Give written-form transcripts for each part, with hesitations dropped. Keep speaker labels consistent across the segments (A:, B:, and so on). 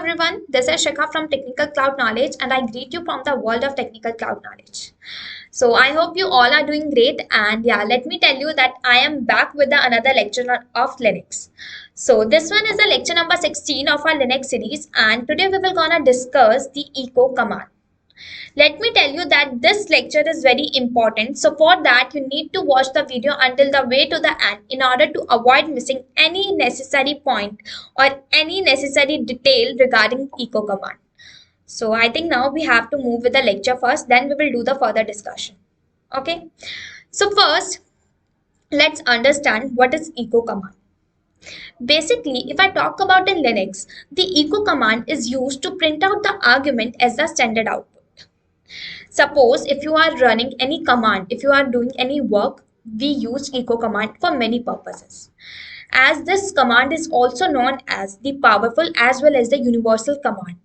A: everyone, this is Shikha from Technical Cloud Knowledge and I greet you from the world of Technical Cloud Knowledge. So I hope you all are doing great and let me tell you that I am back with another lecture of Linux. So this one is the lecture number 16 of our Linux series and today we will gonna discuss the echo command. Let me tell you that this lecture is very important. So for that, you need to watch the video until the way to the end in order to avoid missing any necessary point or any necessary detail regarding echo command. So I think now we have to move with the lecture first, then we will do the further discussion. Okay. So first, let's understand what is echo command. Basically, if I talk about in Linux, the echo command is used to print out the argument as the standard output. Suppose if you are running any command, if you are doing any work, we use echo command for many purposes. As this command is also known as the powerful as well as the universal command.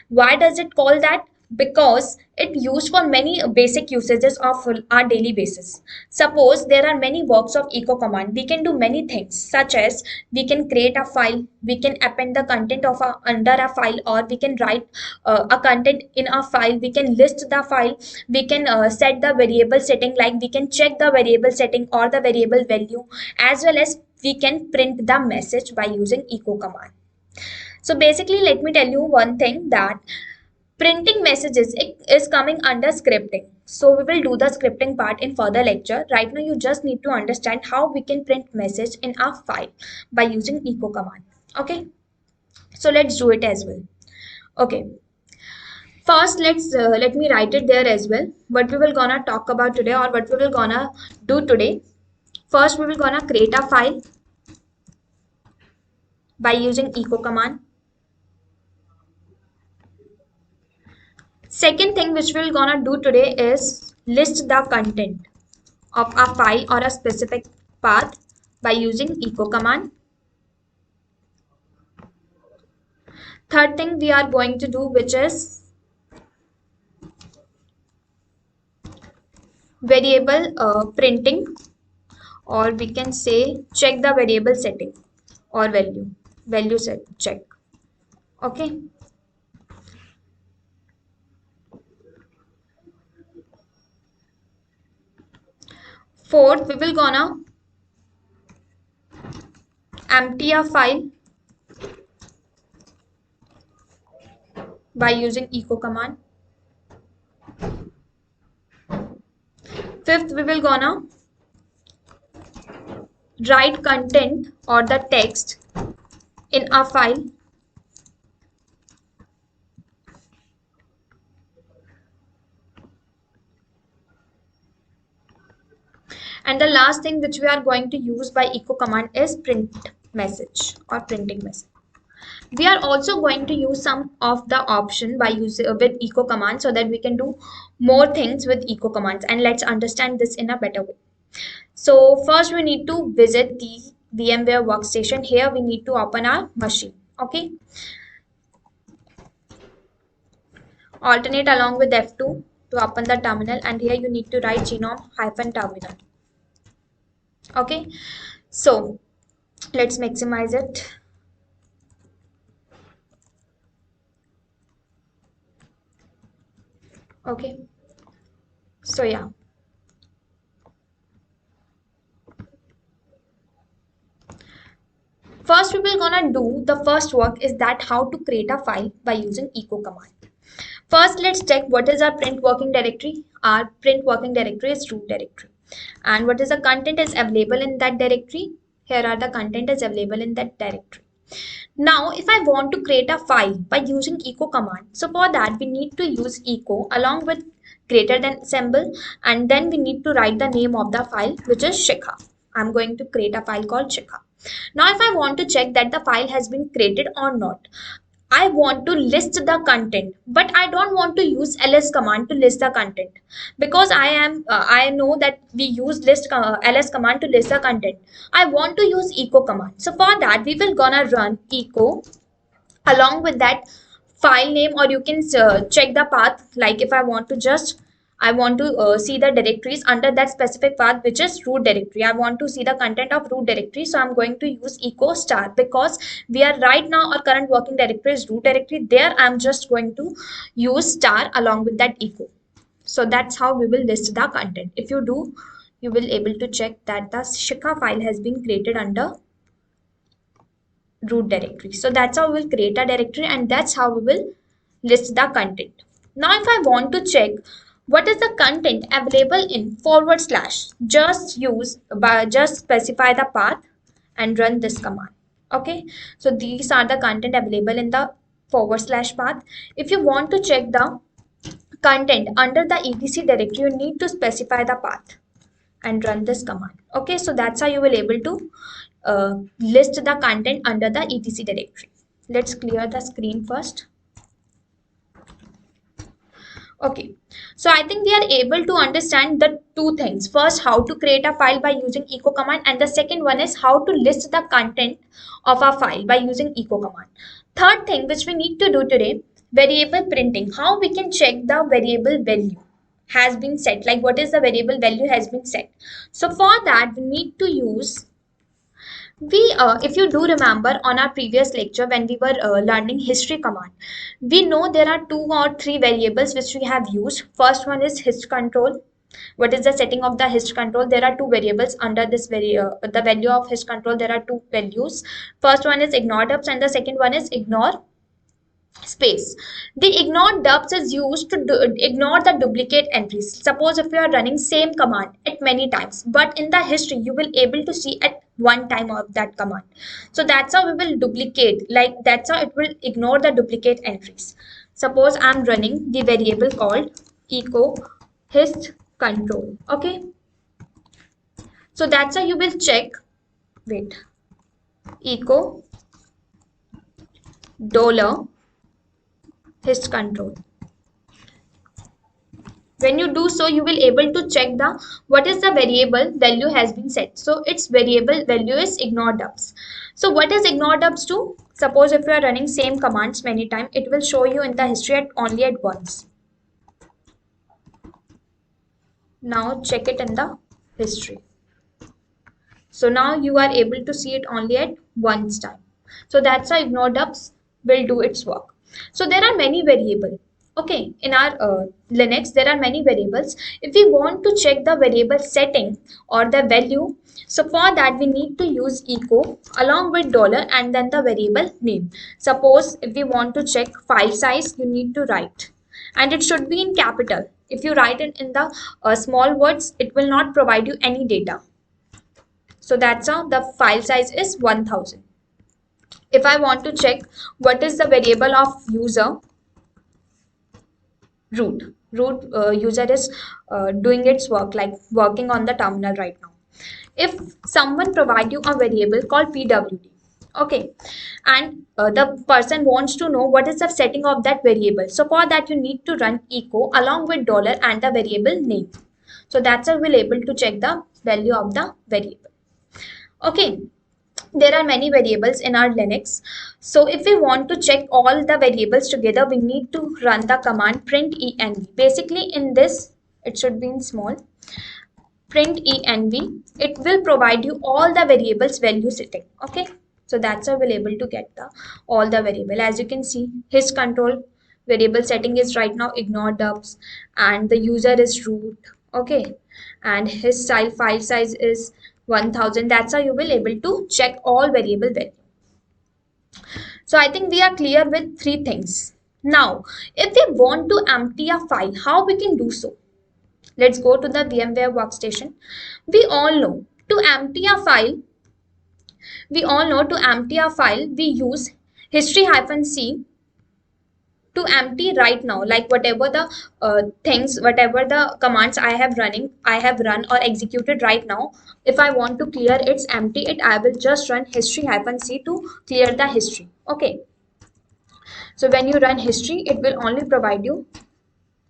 A: Why does it call that? Because it used for many basic usages of our daily basis. Suppose there are many works of echo command. We can do many things such as we can create a file, we can append the content of under a file, or we can write a content in a file, we can list the file, we can set the variable setting, like we can check the variable setting or the variable value, as well as we can print the message by using echo command. So basically, let me tell you one thing, that printing messages is coming under scripting. So we will do the scripting part in further lecture. Right now, you just need to understand how we can print message in our file by using echo command. Okay. So let's do it as well. Okay. First, let me write it there as well. What we will gonna talk about today, or what we will gonna do today. First, we will gonna create a file by using echo command. Second thing which we're gonna do today is list the content of a file or a specific path by using echo command. Third thing we are going to do, which is variable printing, or we can say check the variable setting or value set check. Okay. Fourth, we will gonna empty a file by using echo command. Fifth, we will gonna write content or the text in a file. And the last thing which we are going to use by echo command is print message or printing message. We are also going to use some of the option by using with echo command so that we can do more things with echo commands, and let's understand this in a better way. So first we need to visit the VMware workstation. Here we need to open our machine. Okay. Alternate along with F2 to open the terminal, and here you need to write gnome-terminal. Okay. So let's maximize it. Okay. So first we will gonna do the first work is that how to create a file by using echo command. First, let's check what is our print working directory. Our print working directory is root directory. And what is the content is available in that directory? Here are the content is available in that directory. Now, if I want to create a file by using echo command, so for that we need to use echo along with greater than symbol, and then we need to write the name of the file, which is Shikha. I'm going to create a file called Shikha. Now, if I want to check that the file has been created or not, I want to list the content, but I don't want to use ls command to list the content, because I know that we use ls command to list the content. I want to use echo command. So for that we will gonna run echo along with that file name, or you can check the path. Like if I want to just I want to see the directories under that specific path, which is root directory. I want to see the content of root directory. So I'm going to use echo star, because we are right now, our current working directory is root directory. There I'm just going to use star along with that echo. So that's how we will list the content. If you do, you will able to check that the Shikha file has been created under root directory. So that's how we will create a directory, and that's how we will list the content. Now if I want to check what is the content available in forward slash, just specify the path and run this command. Okay, so these are the content available in the forward slash path. If you want to check the content under the etc directory, you need to specify the path and run this command. Okay, so that's how you will able to list the content under the etc directory. Let's clear the screen first. Okay, so I think we are able to understand the two things. First, how to create a file by using echo command, and the second one is how to list the content of a file by using echo command. Third thing which we need to do today, variable printing. How we can check the variable value has been set, like what is the variable value has been set. So for that we need to use, if you do remember on our previous lecture when we were learning history command, we know there are 2 or 3 variables which we have used. First one is hist control. What is the setting of the hist control? There are 2 variables under this the value of hist control. There are 2 values. First one is ignore dubs and the second one is ignore space. The ignore dubs is used to ignore the duplicate entries. Suppose if you are running same command at many times, but in the history you will able to see at one time of that command. So that's how we will duplicate, like that's how it will ignore the duplicate entries. Suppose I'm running the variable called echo hist control. Okay, so that's how you will check, wait, echo dollar hist control. When you do so, you will able to check the what is the variable value has been set. So its variable value is ignore dubs. So what is ignore dubs do? Suppose if you are running same commands many times, it will show you in the history only at once. Now check it in the history. So now you are able to see it only at once time. So that's how ignore dubs will do its work. So there are many variables. Okay, in our Linux, there are many variables. If we want to check the variable setting or the value, so for that we need to use echo along with dollar and then the variable name. Suppose if we want to check file size, you need to write, and it should be in capital. If you write it in the small words, it will not provide you any data. So that's how the file size is 1000. If I want to check what is the variable of user, root user is doing its work, like working on the terminal right now. If someone provide you a variable called pwd, okay, and the person wants to know what is the setting of that variable, so for that you need to run echo along with dollar and the variable name. So that's how we'll able to check the value of the variable. Okay, there are many variables in our Linux. So if we want to check all the variables together, we need to run the command print env. Basically in this, it should be in small, print env. It will provide you all the variables value setting. Okay, so that's how we'll able to get the all the variable. As you can see, his control variable setting is right now ignore dubs, and the user is root. Okay, and his file size is 1000. That's how you will able to check all variable value. So I think we are clear with 3 things. Now, if we want to empty a file, how we can do so? Let's go to the VMware workstation. We all know to empty a file, we use history-c to empty right now, like whatever the whatever the commands I have run or executed right now. If I want to clear its empty it, I will just run history-c to clear the history. Okay, so when you run history, it will only provide you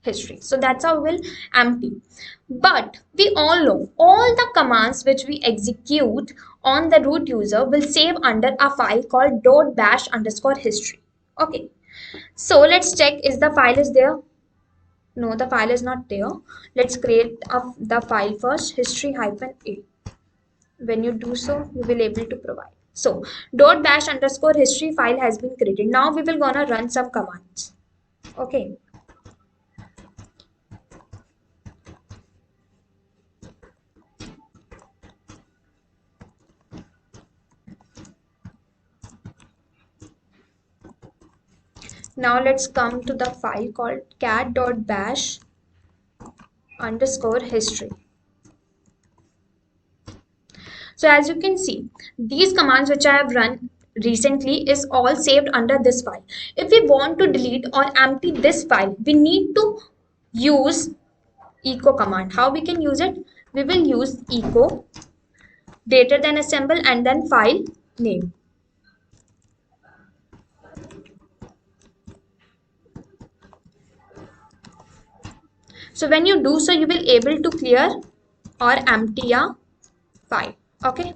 A: history. So that's how we'll empty. But we all know all the commands which we execute on the root user will save under a file called .bash_history. Okay, so let's check is the file is there. No, the file is not there. Let's create the file first, history hyphen a. When you do so, you will able to provide. So dot bash underscore history file has been created. Now we will gonna run some commands. Okay. Now let's come to the file called cat.bash underscore history. So as you can see, these commands which I have run recently is all saved under this file. If we want to delete or empty this file, we need to use echo command. How we can use it? We will use echo greater than a symbol and then file name. So when you do so, you will able to clear or empty a file. Okay.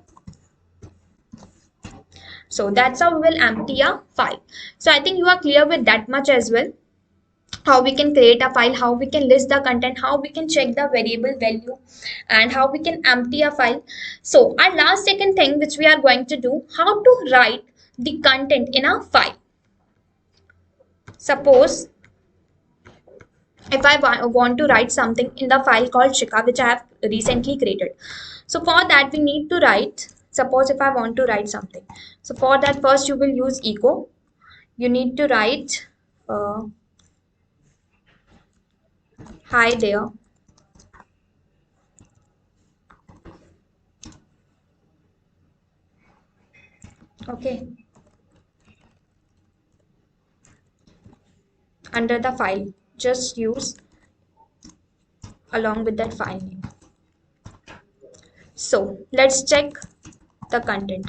A: So that's how we will empty a file. So I think you are clear with that much as well. How we can create a file, how we can list the content, how we can check the variable value, and how we can empty a file. So our last second thing which we are going to do, how to write the content in a file. Suppose if I want to write something in the file called Shika, which I have recently created. So for that we need to write, suppose if I want to write something. So for that first you will use echo. You need to write hi there. Okay. Under the file, just use along with that file name. So let's check the content.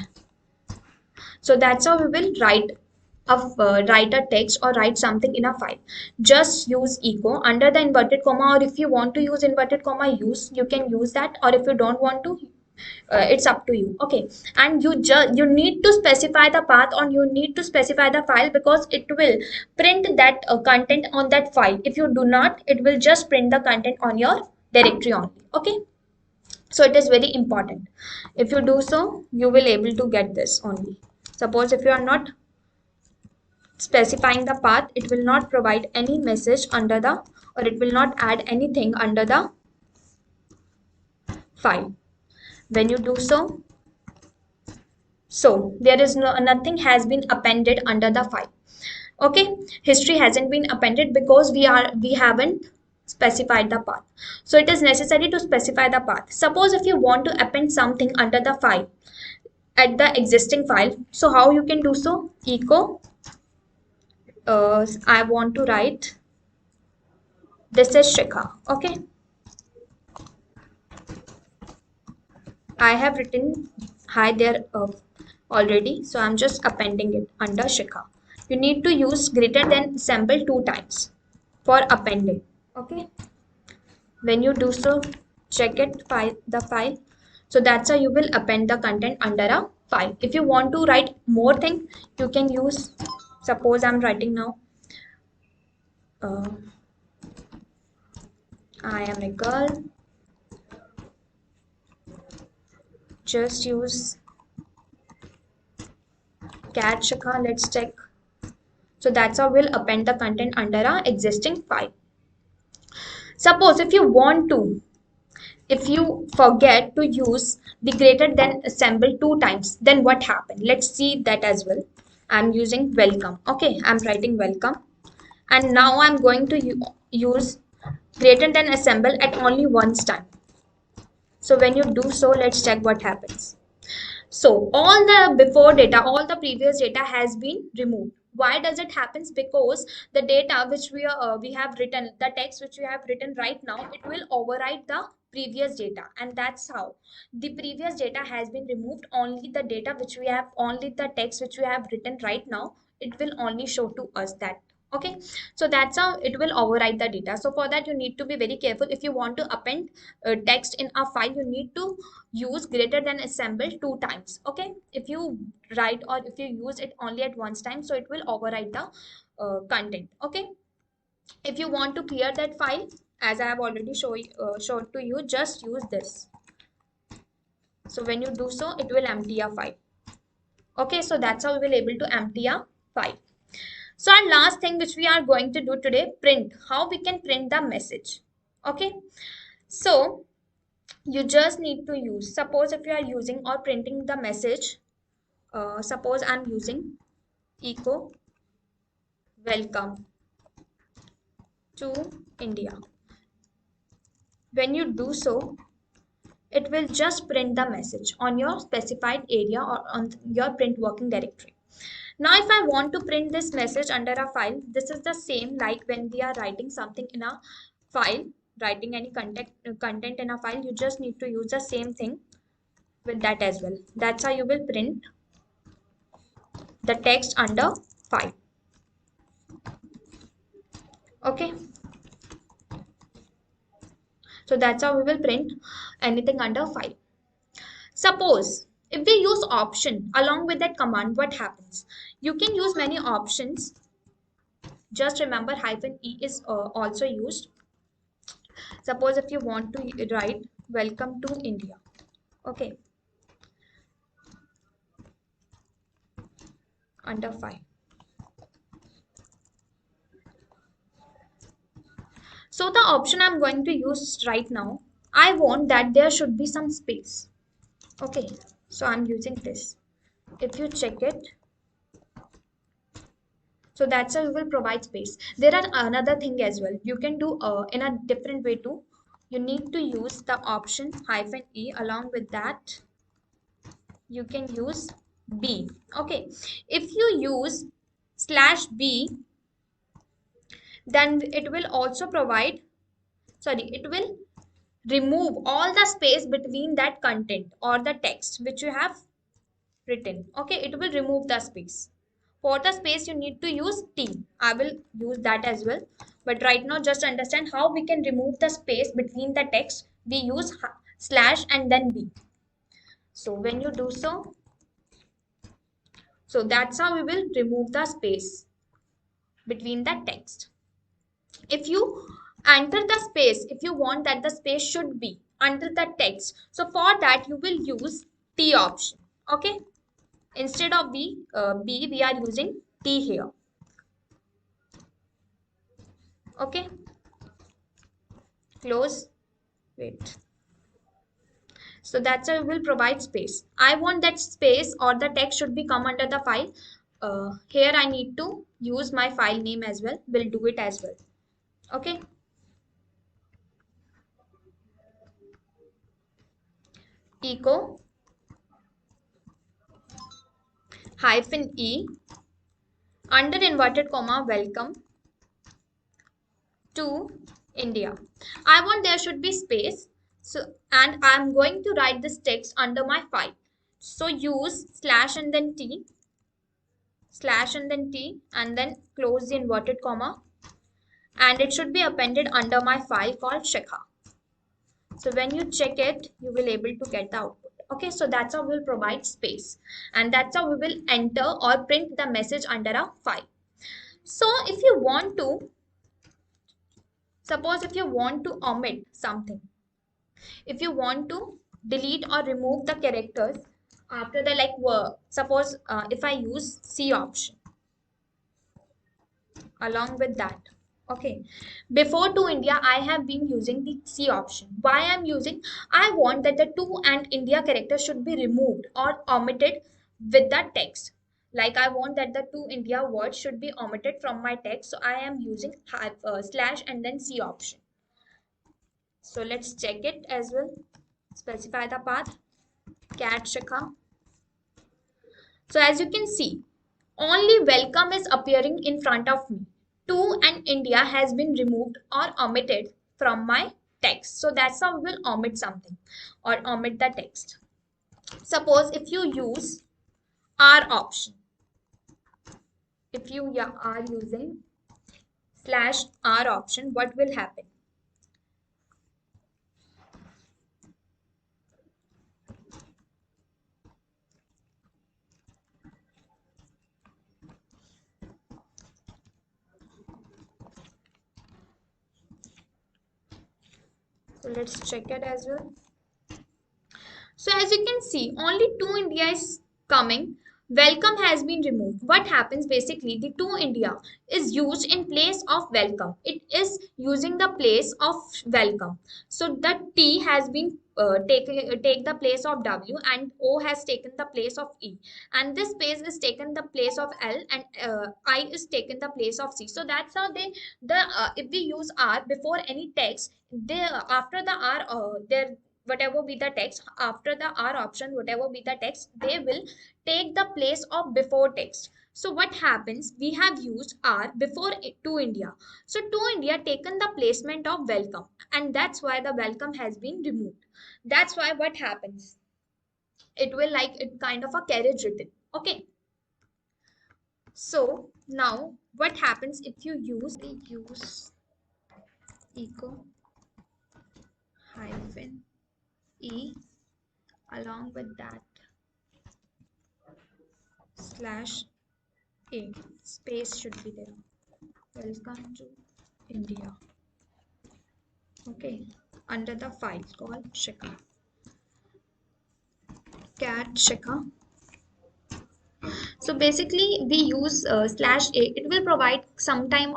A: So that's how we will write a text or write something in a file. Just use echo under the inverted comma, or if you want to use inverted comma, you can use that, or if you don't want to, it's up to you. Okay. And you need to specify the path, or you need to specify the file, because it will print that content on that file. If you do not, it will just print the content on your directory only. Okay. So it is very important. If you do so, you will able to get this only. Suppose if you are not specifying the path, it will not provide any message under the, or it will not add anything under the file. When you do so, so there is nothing has been appended under the file. Okay, history hasn't been appended because we haven't specified the path. So it is necessary to specify the path. Suppose if you want to append something under the file at the existing file, so how you can do so? Echo I want to write, this is Shikha. Okay, I have written hi there already, so I'm just appending it under Shikha. You need to use greater than symbol 2 times for appending. Okay, when you do so, check the file. So that's how you will append the content under a file. If you want to write more thing, you can use, suppose I'm writing now, uh, I am a girl. Just use cat Shikha. Let's check. So that's how we'll append the content under our existing file. Suppose if you forget to use the greater than symbol 2 times, then what happened? Let's see that as well. I'm using welcome. Okay, I'm writing welcome. And now I'm going to use greater than a symbol at only once time. So when you do so, let's check what happens. So all the before data, all the previous data has been removed. Why does it happens? Because the data which we have written, the text which we have written right now, it will override the previous data, and that's how the previous data has been removed. Only the data which we have, only the text which we have written right now, it will only show to us that. Okay, so that's how it will override the data. So for that you need to be very careful. If you want to append text in a file, you need to use greater than assemble 2 times. Okay, if you write or if you use it only at once time, so it will override the content. Okay, If you want to clear that file, as I have already showed to you, just use this. So when you do so, it will empty a file. Okay, so that's how we will able to empty a file. So our last thing which we are going to do today, print. How we can print the message. Okay, so you just need to use, suppose if you are using or printing the message, suppose I'm using echo welcome to India. When you do so, it will just print the message on your specified area or on your print working directory. Now, if I want to print this message under a file, this is the same like when we are writing something in a file, writing any content in a file, you just need to use the same thing with that as well. That's how you will print the text under file. Okay, so that's how we will print anything under file. Suppose if we use option along with that command, what happens? You can use many options. Just remember -e is also used. Suppose if you want to write welcome to India. Okay, under file. So the option I'm going to use right now, I want that there should be some space. Okay, so I'm using this. If you check it, so that's how you will provide space. There are another thing as well. You can do in a different way too. You need to use the option -e. Along with that, you can use B. Okay, if you use /B, then it will also provide, sorry, it will remove all the space between that content or the text which you have written. Okay, it will remove the space. For the space, you need to use T. I will use that as well. But right now, just understand how we can remove the space between the text. We use / and then B. So when you do so, so that's how we will remove the space between the text. If you enter the space, if you want that the space should be under the text, so for that you will use T option. Okay, instead of B, we are using T here. Okay, close, wait. So that's how we will provide space. I want that space or the text should be come under the file. Here I need to use my file name as well. We'll do it as well. Okay, echo -e under inverted comma welcome to India. I want there should be space. So, and I'm going to write this text under my file. So use / and then T, / and then T, and then close the inverted comma. And it should be appended under my file called Shikha. So when you check it, you will able to get the output. Okay, so that's how we'll provide space. And that's how we will enter or print the message under a file. So if you want to, suppose if you want to omit something, if you want to delete or remove the characters after the like word, suppose if I use C option along with that. Okay, before to India, I have been using the C option. Why I'm using? I want that the to and India character should be removed or omitted with the text. Like I want that the to India word should be omitted from my text. So I am using / and then C option. So let's check it as well. Specify the path. Cat Shikha. So as you can see, only welcome is appearing in front of me. To and India has been removed or omitted from my text. So that's how we will omit something or omit the text. Suppose if you use R option, if you are using /R option, what will happen? So let's check it as well. So as you can see, only two India is coming. Welcome has been removed. What happens basically, the two India is used in place of welcome. It is using the place of welcome. So the T has been take the place of W, and O has taken the place of E, and this space is taken the place of L, and I is taken the place of C. So that's how if we use R before any text, they after the R there whatever be the text after the R option, whatever be the text, they will take the place of before text. So what happens, we have used R before to India, so to India taken the placement of welcome, and that's why the welcome has been removed. That's why what happens, it will like it kind of a carriage written. Okay, so now what happens if you use echo hyphen e along with that slash a, space should be there. Welcome to India. Okay, under the file called Shika, cat Shika. So basically, we use slash a. It will provide sometimes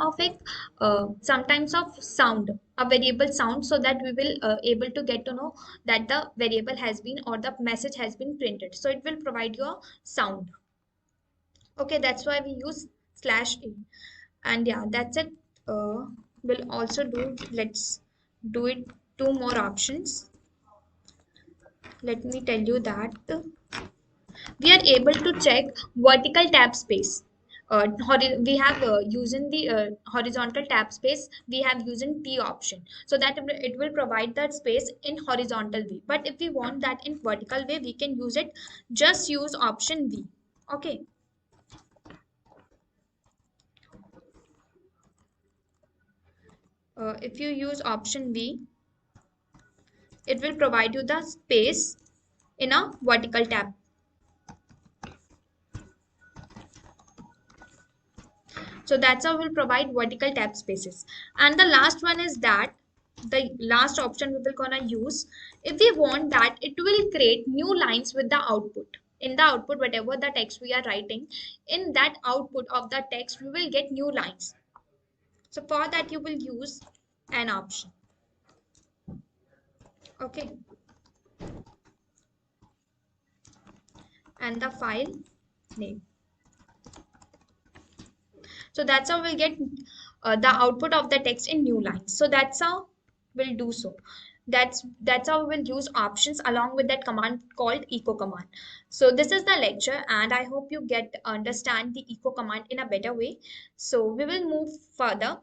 A: of sound, a variable sound, so that we will able to get to know that the variable has been or the message has been printed. So it will provide you a sound. Okay, that's why we use slash a. And yeah, that's it. We'll also do, let's do it two more options. Let me tell you that we are able to check vertical tab space. We have using the horizontal tab space, we have using T option, so that it will provide that space in horizontal way. But if we want that in vertical way, we can use it, just use option V. Okay, if you use option V, it will provide you the space in a vertical tab. So that's how we'll provide vertical tab spaces. And the last one is that the last option we will gonna use, if we want that it will create new lines with the output. In the output, whatever the text we are writing, in that output of the text, we will get new lines. So for that, you will use an option. Okay. And the file name. So that's how we'll get the output of the text in new lines. So that's how we'll do so. That's how we'll use options along with that command called echo command. So this is the lecture, and I hope you get understand the echo command in a better way. So we will move further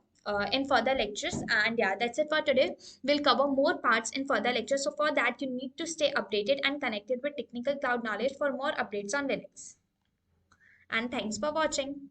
A: in further lectures, and yeah, that's it for today. We'll cover more parts in further lectures. So for that, you need to stay updated and connected with Technical Cloud Knowledge for more updates on Linux. And thanks for watching.